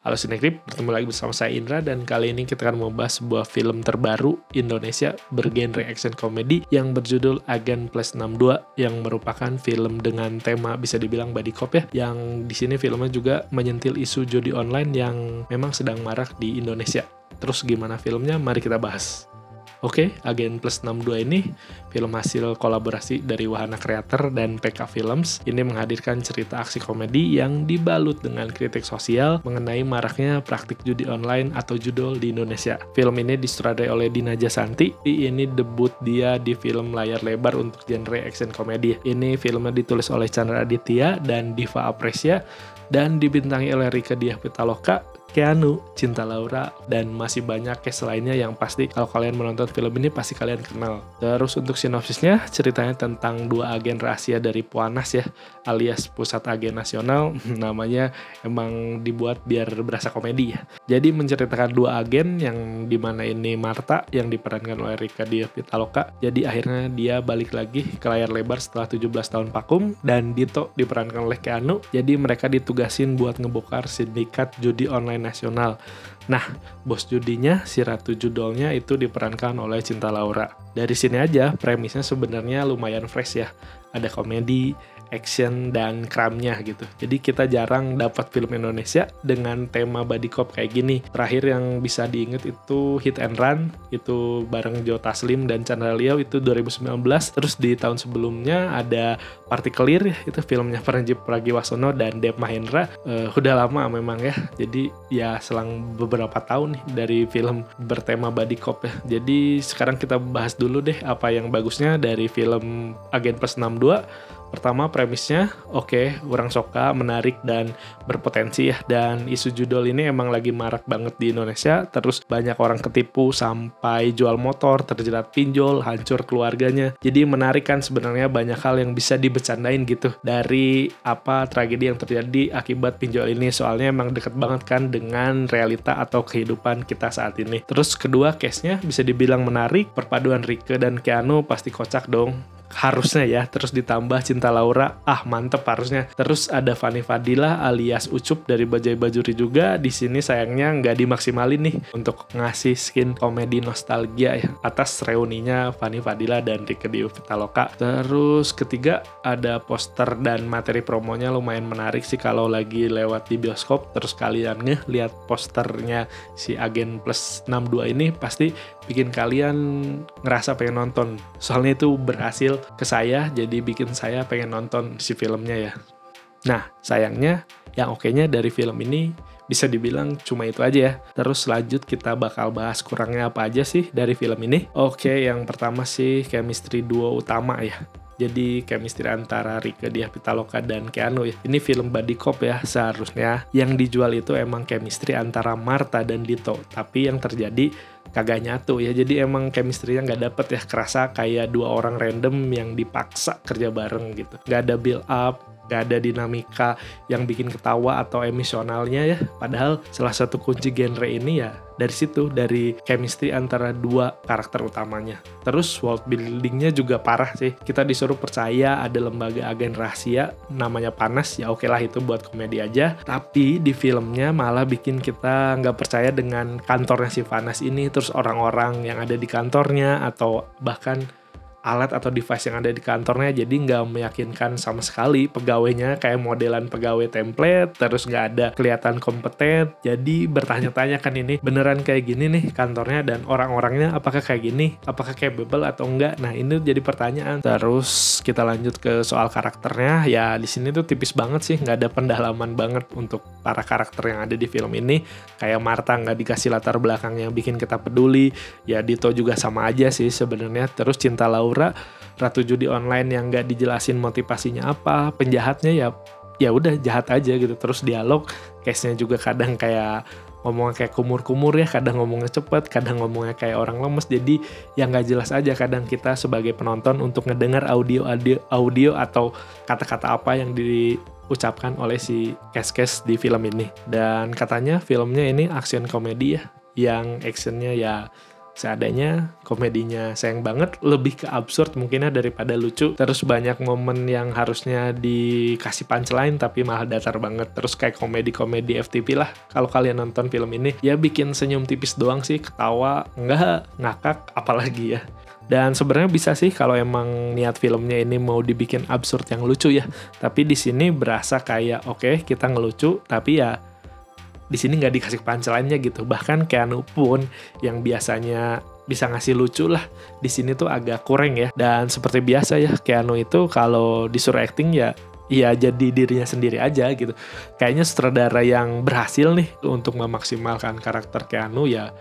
Halo Sinegrip, bertemu lagi bersama saya Indra dan kali ini kita akan membahas sebuah film terbaru Indonesia bergenre action komedi yang berjudul Agen Plus 62 yang merupakan film dengan tema bisa dibilang buddy cop ya, yang di sini filmnya juga menyentil isu judi online yang memang sedang marak di Indonesia. Terus gimana filmnya? Mari kita bahas. Oke, Agen Plus 62 ini film hasil kolaborasi dari Wahana Creator dan PK Films. Ini menghadirkan cerita aksi komedi yang dibalut dengan kritik sosial mengenai maraknya praktik judi online atau judol di Indonesia. Film ini disutradarai oleh Dina Jasanti. Ini debut dia di film layar lebar untuk genre action komedi. Ini filmnya ditulis oleh Chandra Aditya dan Diva Apresia dan dibintangi oleh Rieke Diah Pitaloka, Keanu, Cinta Laura, dan masih banyak cast lainnya yang pasti kalau kalian menonton film ini pasti kalian kenal. Terus untuk sinopsisnya, ceritanya tentang dua agen rahasia dari Puanas ya, alias Pusat Agen Nasional. Namanya emang dibuat biar berasa komedi ya. Jadi menceritakan dua agen yang dimana ini Marta yang diperankan oleh Rieke Diah Pitaloka. Jadi akhirnya dia balik lagi ke layar lebar setelah 17 tahun vakum, dan Dito diperankan oleh Keanu. Jadi mereka ditugasin buat ngebongkar sindikat judi online nasional. Nah, bos judinya, si Ratu Judolnya itu diperankan oleh Cinta Laura. Dari sini aja premisnya sebenarnya lumayan fresh ya. Ada komedi, action, dan crimenya gitu. Jadi kita jarang dapat film Indonesia dengan tema buddy cop kayak gini. Terakhir yang bisa diinget itu Hit and Run, itu bareng Joe Taslim dan Chandra Leo, itu 2019. Terus di tahun sebelumnya ada Partikelir, itu filmnya Pranjip Pragiwaksono dan Dev Mahendra. Udah lama memang ya. Jadi ya selang beberapa tahun nih dari film bertema buddy cop ya. Jadi sekarang kita bahas dulu deh apa yang bagusnya dari film Agen Plus 62. Pertama, premisnya oke, orang suka, menarik, dan berpotensi ya. Dan isu judol ini emang lagi marak banget di Indonesia. Terus banyak orang ketipu sampai jual motor, terjerat pinjol, hancur keluarganya. Jadi menarik kan sebenarnya, banyak hal yang bisa dibecandain gitu dari apa tragedi yang terjadi akibat pinjol ini. Soalnya emang deket banget kan dengan realita atau kehidupan kita saat ini. Terus kedua, case-nya bisa dibilang menarik. Perpaduan Rieke dan Keanu pasti kocak dong. Harusnya ya, terus ditambah Cinta Laura, mantep harusnya. Terus ada Fanny Fadila alias Ucup dari Bajaj Bajuri juga. Di sini sayangnya nggak dimaksimalin nih untuk ngasih skin komedi nostalgia ya atas reuninya Fanny Fadila dan Rieke Diah Pitaloka. Terus ketiga, ada poster dan materi promonya lumayan menarik sih kalau lagi lewat di bioskop. Terus kalian lihat posternya si Agen Plus 62 ini pasti bikin kalian ngerasa pengen nonton. Soalnya itu berhasil ke saya, jadi bikin saya pengen nonton si filmnya ya. Nah, sayangnya yang oke-nya dari film ini bisa dibilang cuma itu aja ya. Terus lanjut kita bakal bahas kurangnya apa aja sih dari film ini. Oke, yang pertama sih chemistry duo utama ya. Jadi chemistry antara Rieke Diah Pitaloka dan Keanu ya. Ini film buddy cop ya, seharusnya yang dijual itu emang chemistry antara Marta dan Dito. Tapi yang terjadi kagak nyatu ya. Jadi emang chemistry-nya nggak dapet ya. Kerasa kayak dua orang random yang dipaksa kerja bareng gitu. Nggak ada build up, gak ada dinamika yang bikin ketawa atau emosionalnya ya. Padahal salah satu kunci genre ini ya dari situ, dari chemistry antara dua karakter utamanya. Terus world buildingnya juga parah sih. Kita disuruh percaya ada lembaga agen rahasia namanya Panas, ya oke lah itu buat komedi aja. Tapi di filmnya malah bikin kita nggak percaya dengan kantornya si Panas ini, terus orang-orang yang ada di kantornya atau bahkan alat atau device yang ada di kantornya. Jadi nggak meyakinkan sama sekali. Pegawainya kayak modelan pegawai template, terus nggak ada kelihatan kompeten. Jadi bertanya-tanya kan, ini beneran kayak gini nih kantornya dan orang-orangnya apakah kayak gini, apakah capable atau enggak. Nah ini jadi pertanyaan. Terus kita lanjut ke soal karakternya. Ya di sini tuh tipis banget sih, nggak ada pendalaman banget untuk para karakter yang ada di film ini. Kayak Marta nggak dikasih latar belakang yang bikin kita peduli. Ya Dito juga sama aja sih sebenarnya. Terus Cinta Laura, Ratu Judi Online yang nggak dijelasin motivasinya apa, penjahatnya ya udah jahat aja gitu. Terus dialog, case-nya juga kadang kayak ngomongnya kayak kumur-kumur ya, kadang ngomongnya cepet, kadang ngomongnya kayak orang lemes. Jadi yang nggak jelas aja kadang kita sebagai penonton untuk ngedengar audio atau kata-kata apa yang diucapkan oleh si cast di film ini. Dan katanya filmnya ini action komedi ya, yang actionnya ya seadanya, komedinya sayang banget, lebih ke absurd mungkinnya daripada lucu. Terus banyak momen yang harusnya dikasih punchline tapi malah datar banget. Terus kayak komedi-komedi FTP lah. Kalau kalian nonton film ini, ya bikin senyum tipis doang sih, ketawa, enggak ngakak, apalagi ya. Dan sebenarnya bisa sih kalau emang niat filmnya ini mau dibikin absurd yang lucu ya. Tapi di sini berasa kayak oke, kita ngelucu, tapi ya di sini nggak dikasih punchline-nya gitu. Bahkan Keanu pun yang biasanya bisa ngasih lucu lah, di sini tuh agak kurang ya. Dan seperti biasa ya, Keanu itu kalau disuruh acting ya jadi dirinya sendiri aja gitu. Kayaknya sutradara yang berhasil nih untuk memaksimalkan karakter Keanu ya,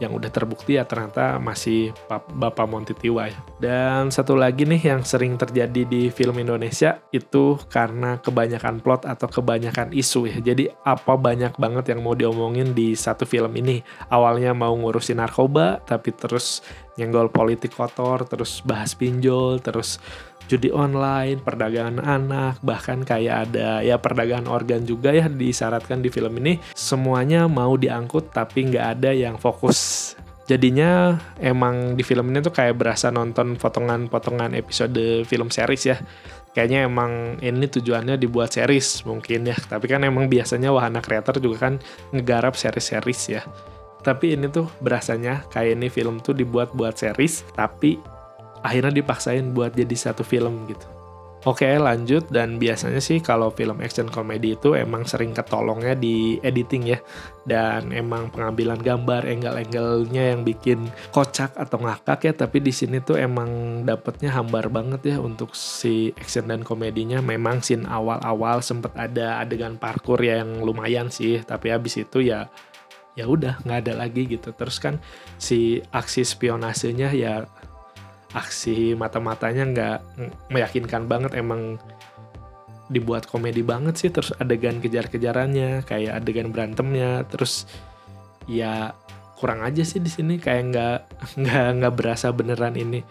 yang udah terbukti ya ternyata masih Bapak Monty Tiwa ya. Dan satu lagi nih yang sering terjadi di film Indonesia itu karena kebanyakan plot atau kebanyakan isu ya. Jadi apa banyak banget yang mau diomongin di satu film ini. Awalnya mau ngurusin narkoba, tapi terus nyenggol politik kotor, terus bahas pinjol, terus judi online, perdagangan anak, bahkan kayak ada ya perdagangan organ juga ya disyaratkan di film ini. Semuanya mau diangkut tapi nggak ada yang fokus. Jadinya emang di film ini tuh kayak berasa nonton potongan-potongan episode film series ya. Kayaknya emang ini tujuannya dibuat series mungkin ya. Tapi kan emang biasanya wahana kreator juga kan ngegarap series-series ya. Tapi ini tuh berasanya kayak ini film tuh dibuat buat series, tapi akhirnya dipaksain buat jadi satu film gitu. Oke, lanjut. Dan biasanya sih kalau film action komedi itu emang sering ketolongnya di editing ya. Dan emang pengambilan gambar, angle-angle-nya yang bikin kocak atau ngakak ya. Tapi di sini tuh emang dapetnya hambar banget ya untuk si action dan komedinya. Memang scene awal-awal sempet ada adegan parkour yang lumayan sih. Tapi habis itu ya udah nggak ada lagi gitu. Terus kan si aksi spionasenya ya, aksi mata-matanya nggak meyakinkan banget, emang dibuat komedi banget sih. Terus adegan kejar-kejarannya, kayak adegan berantemnya, terus ya kurang aja sih di sini, kayak nggak berasa beneran ini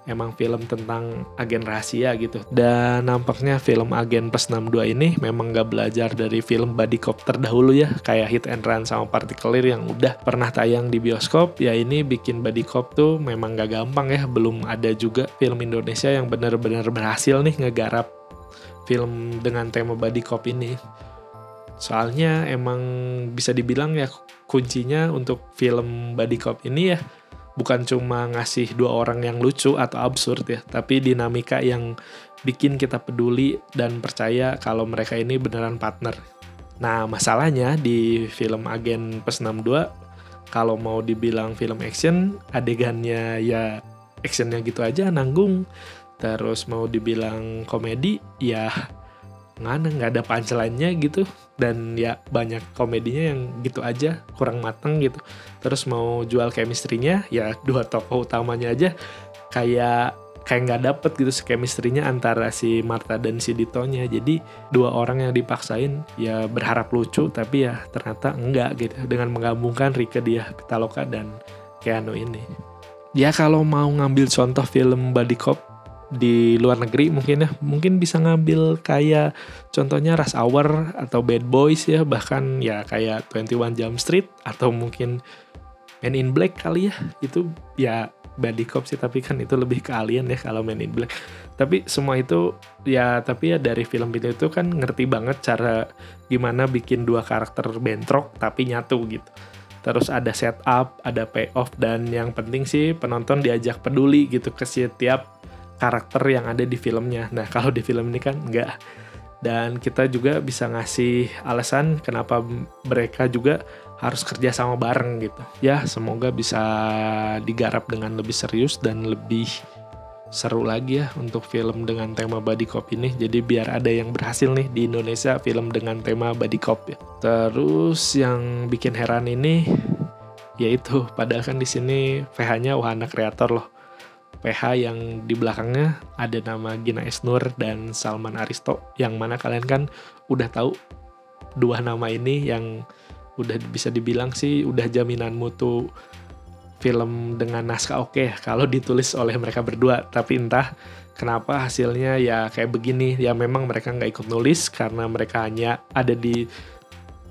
emang film tentang agen rahasia gitu. Dan nampaknya film Agen Plus 62 ini memang gak belajar dari film buddy cop terdahulu ya, kayak Hit and Run sama Particular yang udah pernah tayang di bioskop. Ya ini bikin buddy cop tuh memang gak gampang ya. Belum ada juga film Indonesia yang benar-benar berhasil nih ngegarap film dengan tema buddy cop ini. Soalnya emang bisa dibilang ya kuncinya untuk film buddy cop ini ya bukan cuma ngasih dua orang yang lucu atau absurd ya, tapi dinamika yang bikin kita peduli dan percaya kalau mereka ini beneran partner. Nah, masalahnya di film Agen Plus 62, kalau mau dibilang film action, adegannya ya actionnya gitu aja, nanggung. Terus mau dibilang komedi, ya nggak ada punchline-nya gitu. Dan ya banyak komedinya yang gitu aja, kurang mateng gitu. Terus mau jual chemistry-nya, ya dua tokoh utamanya aja kayak nggak dapet gitu chemistry-nya antara si Martha dan si Dito-nya. Jadi dua orang yang dipaksain ya berharap lucu, tapi ya ternyata enggak gitu, dengan menggabungkan Rieke Diah Pitaloka dan Keanu ini. Ya kalau mau ngambil contoh film buddy cop di luar negeri mungkin bisa ngambil kayak contohnya Rush Hour atau Bad Boys ya, bahkan ya kayak 21 Jump Street atau mungkin Men in Black kali ya. Itu ya buddy cop sih, tapi kan itu lebih ke alien ya kalau Men in Black. Tapi semua itu ya, tapi ya dari film itu kan ngerti banget cara gimana bikin dua karakter bentrok tapi nyatu gitu. Terus ada setup, ada payoff, dan yang penting sih penonton diajak peduli gitu ke setiap karakter yang ada di filmnya. Nah, kalau di film ini kan enggak. Dan kita juga bisa ngasih alasan kenapa mereka juga harus kerja sama bareng gitu. Ya, semoga bisa digarap dengan lebih serius dan lebih seru lagi ya untuk film dengan tema buddy cop ini. Jadi biar ada yang berhasil nih di Indonesia film dengan tema buddy cop ya. Terus yang bikin heran ini yaitu padahal kan di sini PH-nya wahana kreator loh. PH yang di belakangnya ada nama Gina Esnur dan Salman Aristo, yang mana kalian kan udah tahu dua nama ini yang udah bisa dibilang sih udah jaminan mutu film dengan naskah oke kalau ditulis oleh mereka berdua. Tapi entah kenapa hasilnya ya kayak begini. Ya memang mereka nggak ikut nulis karena mereka hanya ada di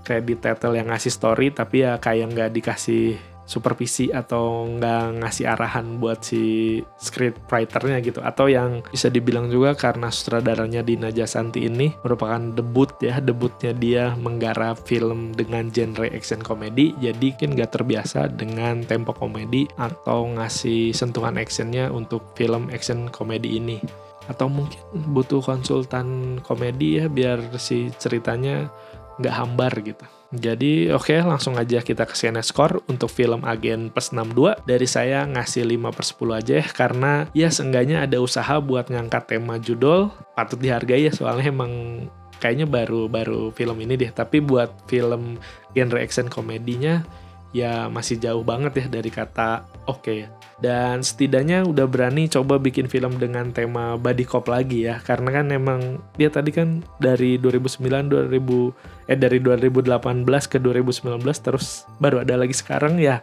kayak di title yang ngasih story, tapi ya kayak nggak dikasih supervisi atau nggak ngasih arahan buat si script writernya gitu, atau yang bisa dibilang juga karena sutradaranya Dina Jasanti ini merupakan debutnya dia menggarap film dengan genre action komedi, jadi mungkin nggak terbiasa dengan tempo komedi atau ngasih sentuhan actionnya untuk film action komedi ini, atau mungkin butuh konsultan komedi ya biar si ceritanya nggak hambar gitu. Jadi oke, langsung aja kita ke CineScore untuk film Agen Plus 62. Dari saya ngasih 5/10 aja ya, karena ya seenggaknya ada usaha buat ngangkat tema judul, patut dihargai ya, soalnya emang kayaknya baru film ini deh. Tapi buat film genre action komedinya ya masih jauh banget ya dari kata oke. Dan setidaknya udah berani coba bikin film dengan tema buddy cop lagi ya, karena kan emang dia tadi kan dari 2018 ke 2019 terus baru ada lagi sekarang ya.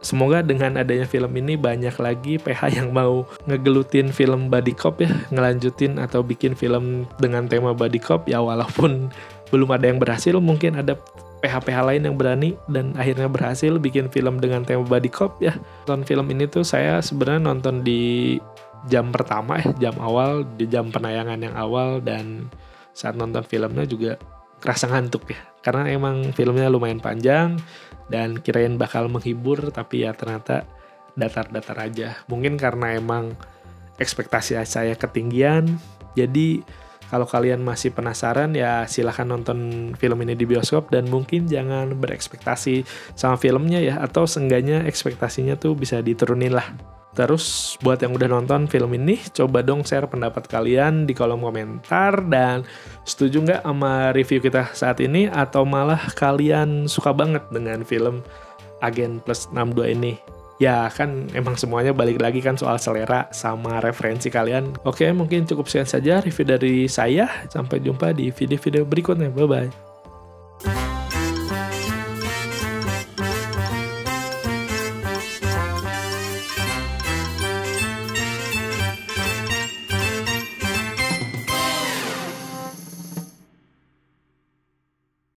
Semoga dengan adanya film ini banyak lagi PH yang mau ngegelutin film buddy cop ya, ngelanjutin atau bikin film dengan tema buddy cop ya, walaupun belum ada yang berhasil, mungkin ada PH-PH lain yang berani dan akhirnya berhasil bikin film dengan tema buddy cop ya. Nonton film ini tuh saya sebenarnya nonton di jam pertama ya, jam awal, di jam penayangan yang awal, dan saat nonton filmnya juga kerasa ngantuk ya. Karena emang filmnya lumayan panjang dan kirain bakal menghibur, tapi ya ternyata datar-datar aja. Mungkin karena emang ekspektasi saya ketinggian, jadi kalau kalian masih penasaran ya silahkan nonton film ini di bioskop, dan mungkin jangan berekspektasi sama filmnya ya, atau seenggaknya ekspektasinya tuh bisa diturunin lah. Terus buat yang udah nonton film ini, coba dong share pendapat kalian di kolom komentar, dan setuju nggak sama review kita saat ini, atau malah kalian suka banget dengan film Agen Plus 62 ini. Ya kan emang semuanya balik lagi kan soal selera sama referensi kalian. Oke, mungkin cukup sekian saja review dari saya. Sampai jumpa di video-video berikutnya. Bye-bye.